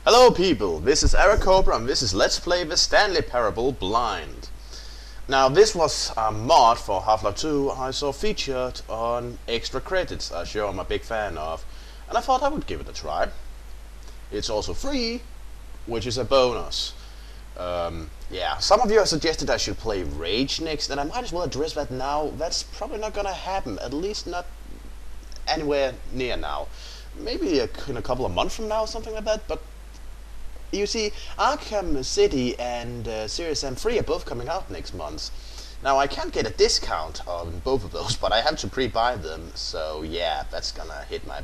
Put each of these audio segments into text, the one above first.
Hello people, this is Eric Cobra and this is Let's Play the Stanley Parable Blind. Now this was a mod for Half-Life 2 I saw featured on Extra Credits, a show I'm a big fan of, and I thought I would give it a try. It's also free, which is a bonus. Yeah, some of you have suggested I should play Rage next, and I might as well address that now. That's probably not gonna happen, at least not anywhere near now. Maybe in a couple of months from now or something like that, but you see, Arkham City and Series M3 are both coming out next month. Now, I can't get a discount on both of those, but I have to pre-buy them, so yeah, that's gonna hit my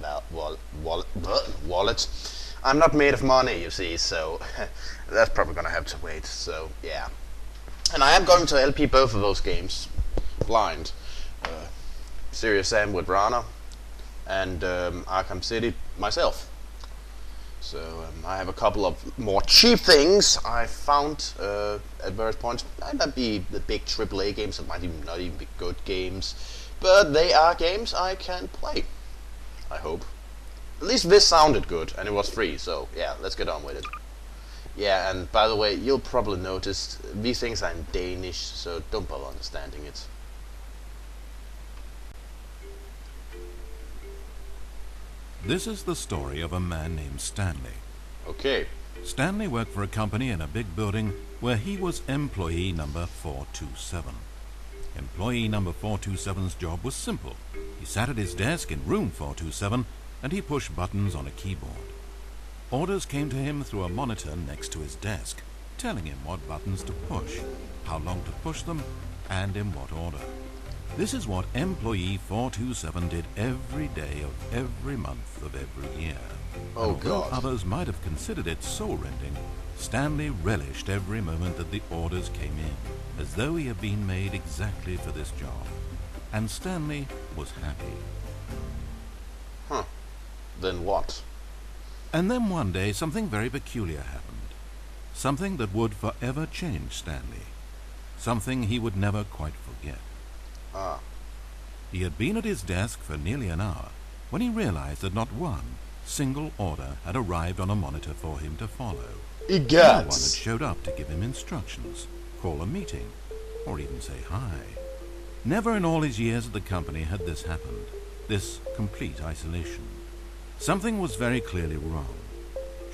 wallet. I'm not made of money, you see, so that's probably gonna have to wait, so yeah. And I am going to LP both of those games, blind. Serious Sam with Rana, and Arkham City myself. So I have a couple of more cheap things I found at various points. Might not be the big AAA games, it might even not even be good games, but they are games I can play, I hope. At least this sounded good, and it was free, so yeah, let's get on with it. Yeah, and by the way, you'll probably notice these things are in Danish, so don't bother understanding it. This is the story of a man named Stanley. Okay. Stanley worked for a company in a big building where he was employee number 427. Employee number 427's job was simple. He sat at his desk in room 427 and he pushed buttons on a keyboard. Orders came to him through a monitor next to his desk, telling him what buttons to push, how long to push them, and in what order. This is what employee 427 did every day of every month of every year. Oh, although God. others might have considered it soul-rending, Stanley relished every moment that the orders came in, as though he had been made exactly for this job. And Stanley was happy. Huh. Then what? And then one day something very peculiar happened. Something that would forever change Stanley. Something he would never quite forget. Ah. He had been at his desk for nearly an hour when he realized that not one single order had arrived on a monitor for him to follow. No one had showed up to give him instructions, call a meeting, or even say hi. Never in all his years at the company had this happened, this complete isolation. Something was very clearly wrong.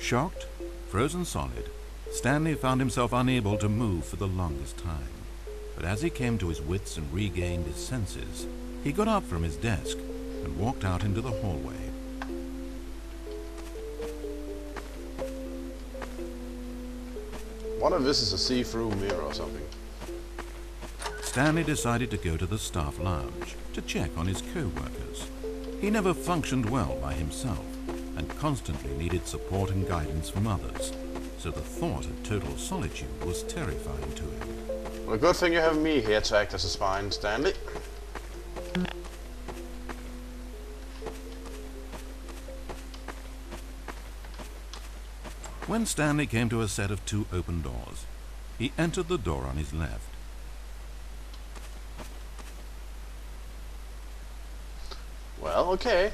Shocked, frozen solid, Stanley found himself unable to move for the longest time. But as he came to his wits and regained his senses, he got up from his desk and walked out into the hallway. What if this is a see-through mirror or something? Stanley decided to go to the staff lounge to check on his co-workers. He never functioned well by himself and constantly needed support and guidance from others, so the thought of total solitude was terrifying to him. Well, good thing you have me here to act as a spine, Stanley. When Stanley came to a set of two open doors, he entered the door on his left. Well, okay.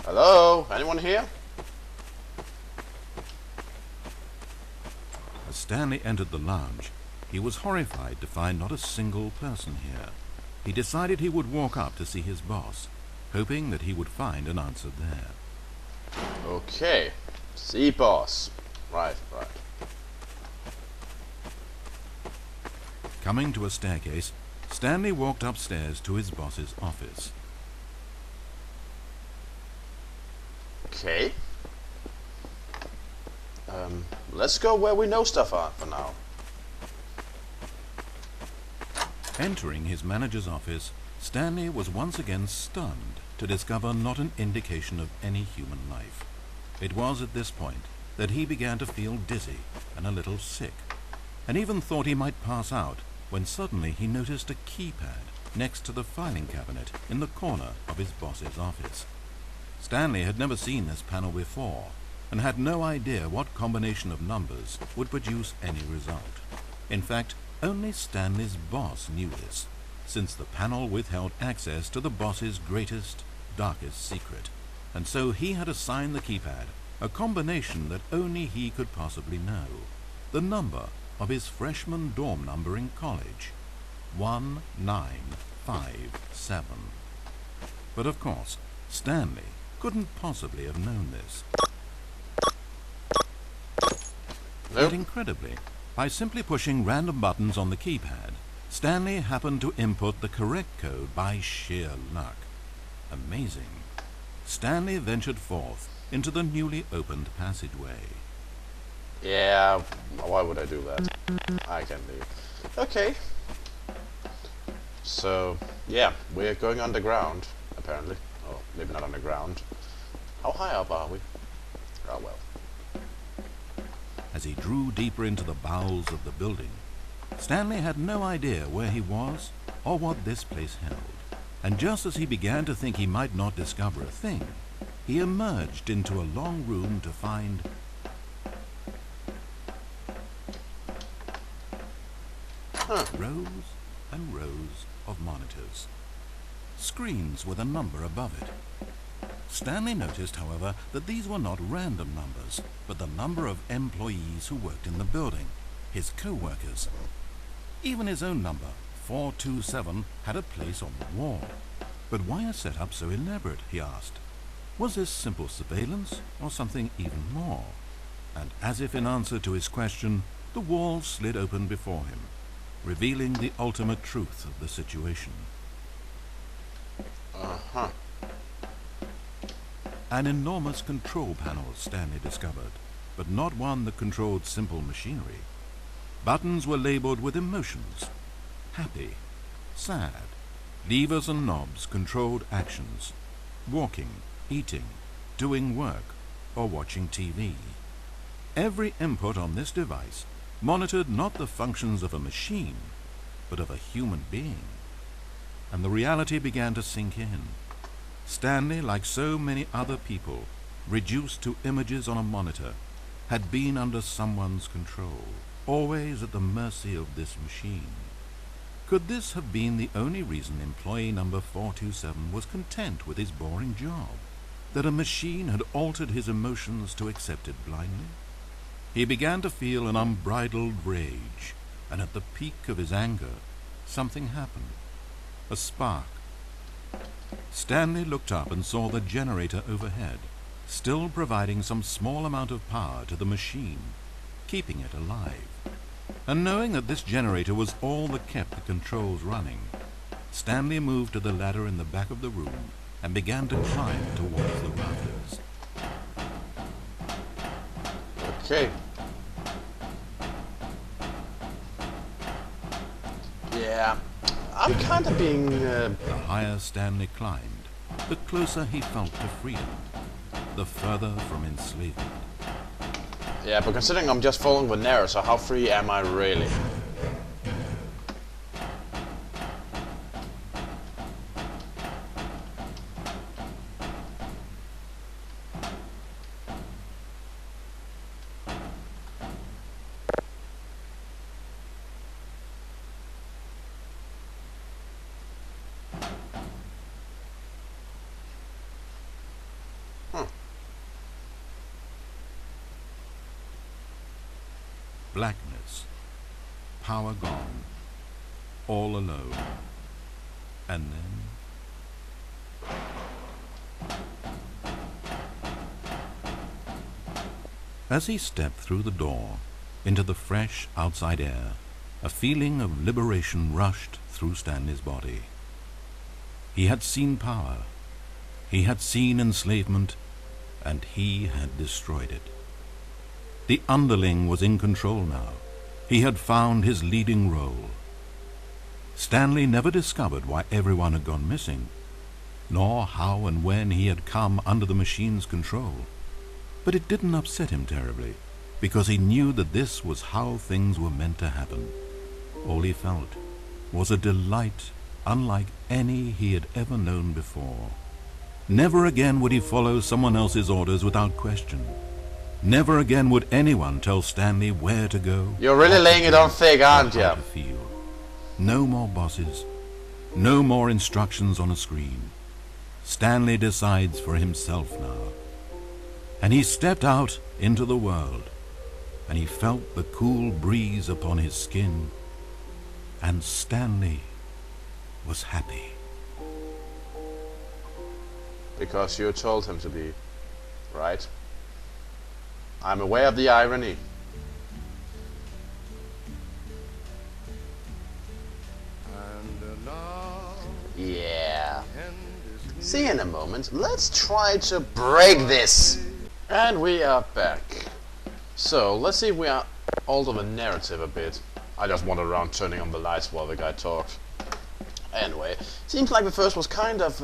Hello? Anyone here? As Stanley entered the lounge, he was horrified to find not a single person here. He decided he would walk up to see his boss, hoping that he would find an answer there. Okay. See boss. Right. Coming to a staircase, Stanley walked upstairs to his boss's office. Okay. Let's go where we know stuff are for now. Entering his manager's office, Stanley was once again stunned to discover not an indication of any human life. It was at this point that he began to feel dizzy and a little sick, and even thought he might pass out when suddenly he noticed a keypad next to the filing cabinet in the corner of his boss's office. Stanley had never seen this panel before and had no idea what combination of numbers would produce any result. In fact, only Stanley's boss knew this, since the panel withheld access to the boss's greatest, darkest secret, and so he had assigned the keypad a combination that only he could possibly know. The number of his freshman dorm number in college. 1957. But of course, Stanley couldn't possibly have known this. Nope. Yet incredibly, by simply pushing random buttons on the keypad, Stanley happened to input the correct code by sheer luck. Amazing. Stanley ventured forth into the newly opened passageway. Yeah, why would I do that? I can leave. Okay. So, yeah, we're going underground, apparently. Oh, maybe not underground. How high up are we? Oh well. As he drew deeper into the bowels of the building, Stanley had no idea where he was or what this place held. And just as he began to think he might not discover a thing, he emerged into a long room to find rows and rows of monitors, screens with a number above it. Stanley noticed, however, that these were not random numbers, but the number of employees who worked in the building, his co-workers. Even his own number, 427, had a place on the wall. But why a setup so elaborate, he asked. Was this simple surveillance, or something even more? And as if in answer to his question, the wall slid open before him, revealing the ultimate truth of the situation. Uh-huh. An enormous control panel, Stanley discovered, but not one that controlled simple machinery. Buttons were labeled with emotions. Happy, sad. Levers and knobs controlled actions. Walking, eating, doing work, or watching TV. Every input on this device monitored not the functions of a machine, but of a human being. And the reality began to sink in. Stanley, like so many other people, reduced to images on a monitor, had been under someone's control, always at the mercy of this machine. Could this have been the only reason employee number 427 was content with his boring job? That a machine had altered his emotions to accept it blindly? He began to feel an unbridled rage, and at the peak of his anger, something happened. A spark. Stanley looked up and saw the generator overhead, still providing some small amount of power to the machine, keeping it alive. And knowing that this generator was all that kept the controls running, Stanley moved to the ladder in the back of the room and began to climb towards the rafters. Okay. Yeah, I'm kind of being... The higher Stanley climbed, the closer he felt to freedom, the further from enslavement. Yeah, but considering I'm just following the narrow, so how free am I really? Blackness, power gone, all alone, and then... As he stepped through the door into the fresh outside air, a feeling of liberation rushed through Stanley's body. He had seen power, he had seen enslavement, and he had destroyed it. The underling was in control now. He had found his leading role. Stanley never discovered why everyone had gone missing, nor how and when he had come under the machine's control. But it didn't upset him terribly, because he knew that this was how things were meant to happen. All he felt was a delight unlike any he had ever known before. Never again would he follow someone else's orders without question. Never again would anyone tell Stanley where to go. You're really laying it on thick, aren't you? How to feel. No more bosses, No more instructions on a screen. Stanley decides for himself now. And he stepped out into the world, and he felt the cool breeze upon his skin, and Stanley was happy. Because you told him to be, right? I'm aware of the irony. Yeah. See you in a moment. Let's try to break this. And we are back. So, let's see if we are alter the narrative a bit. I just wandered around turning on the lights while the guy talked. Anyway, seems like the first was kind of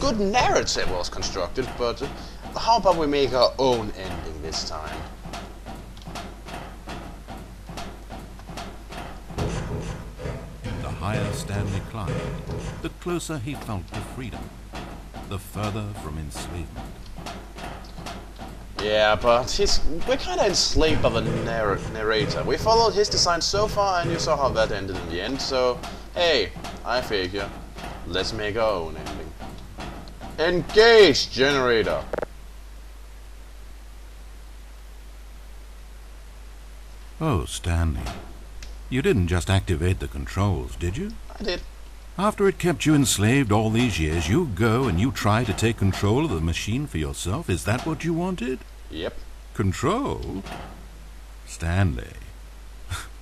good narrative was constructed, but how about we make our own ending this time? The higher Stanley climbed, the closer he felt to freedom, the further from enslavement. Yeah, but we're kind of enslaved by the narrator. We followed his design so far, and you saw how that ended in the end, so hey, I figure, let's make our own ending. Engage, generator! Oh, Stanley, you didn't just activate the controls, did you? I did. After it kept you enslaved all these years, you go and you try to take control of the machine for yourself? Is that what you wanted? Yep. Control? Stanley.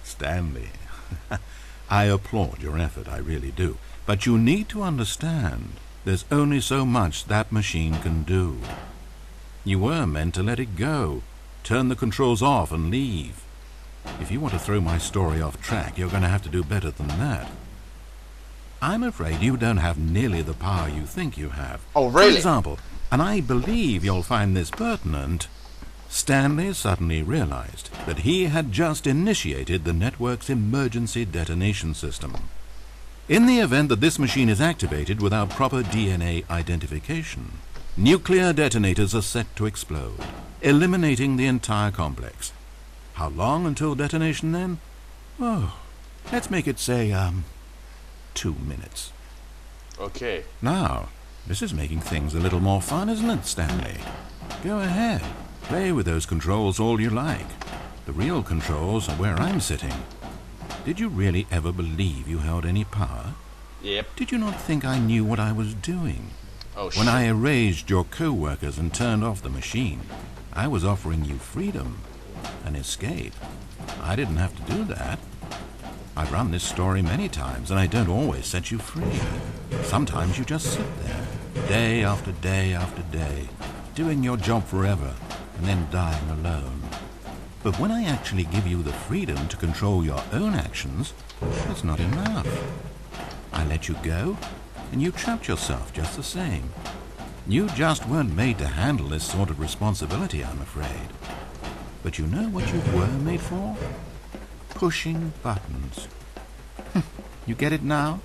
Stanley. I applaud your effort, I really do. But you need to understand, there's only so much that machine can do. You were meant to let it go, turn the controls off and leave. If you want to throw my story off track, you're going to have to do better than that. I'm afraid you don't have nearly the power you think you have. Oh, really? For example, and I believe you'll find this pertinent, Stanley suddenly realized that he had just initiated the network's emergency detonation system. In the event that this machine is activated without proper DNA identification, nuclear detonators are set to explode, eliminating the entire complex. How long until detonation then? Oh, let's make it say, 2 minutes. Okay. Now, this is making things a little more fun, isn't it, Stanley? Go ahead. Play with those controls all you like. The real controls are where I'm sitting. Did you really ever believe you held any power? Yep. Did you not think I knew what I was doing? Oh, shit. When I erased your co-workers and turned off the machine, I was offering you freedom, an escape. I didn't have to do that. I've run this story many times, and I don't always set you free. Sometimes you just sit there, day after day after day, doing your job forever, and then dying alone. But when I actually give you the freedom to control your own actions, it's not enough. I let you go, and you trapped yourself just the same. You just weren't made to handle this sort of responsibility, I'm afraid. But you know what you were made for? Pushing buttons. You get it now?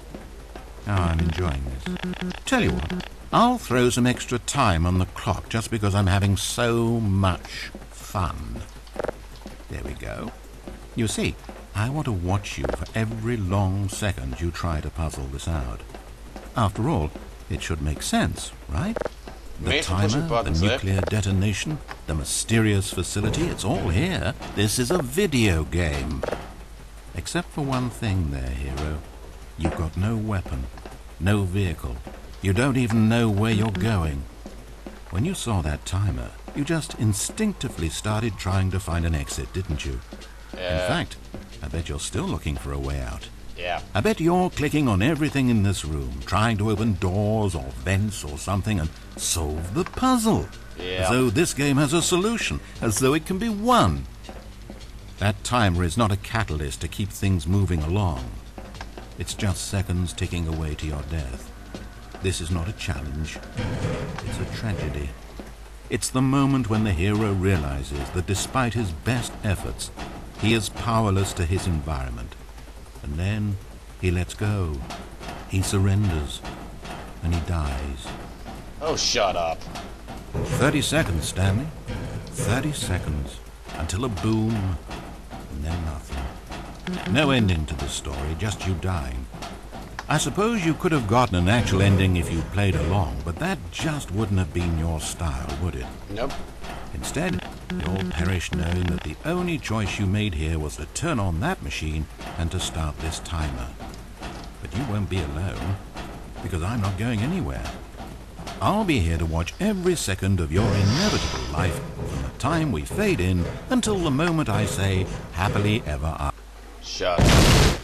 Oh, I'm enjoying this. Tell you what, I'll throw some extra time on the clock just because I'm having so much fun. There we go. You see, I want to watch you for every long second you try to puzzle this out. After all, it should make sense, right? The timer, the nuclear detonation, the mysterious facility, it's all here. This is a video game. Except for one thing there, hero. You've got no weapon, no vehicle. You don't even know where you're going. When you saw that timer, you just instinctively started trying to find an exit, didn't you? Yeah. In fact, I bet you're still looking for a way out. Yeah. I bet you're clicking on everything in this room, trying to open doors or vents or something and solve the puzzle. Yeah. As though this game has a solution, as though it can be won. That timer is not a catalyst to keep things moving along. It's just seconds ticking away to your death. This is not a challenge. It's a tragedy. It's the moment when the hero realizes that despite his best efforts, he is powerless to his environment. And then he lets go. He surrenders. And he dies. Oh, shut up. 30 seconds, Stanley. 30 seconds. Until a boom, and then nothing. No ending to the story, just you dying. I suppose you could have gotten an actual ending if you played along, but that just wouldn't have been your style, would it? Nope. Instead, you'll perish knowing that the only choice you made here was to turn on that machine and to start this timer. But you won't be alone, because I'm not going anywhere. I'll be here to watch every second of your inevitable life from the time we fade in until the moment I say, happily ever after. Shut up.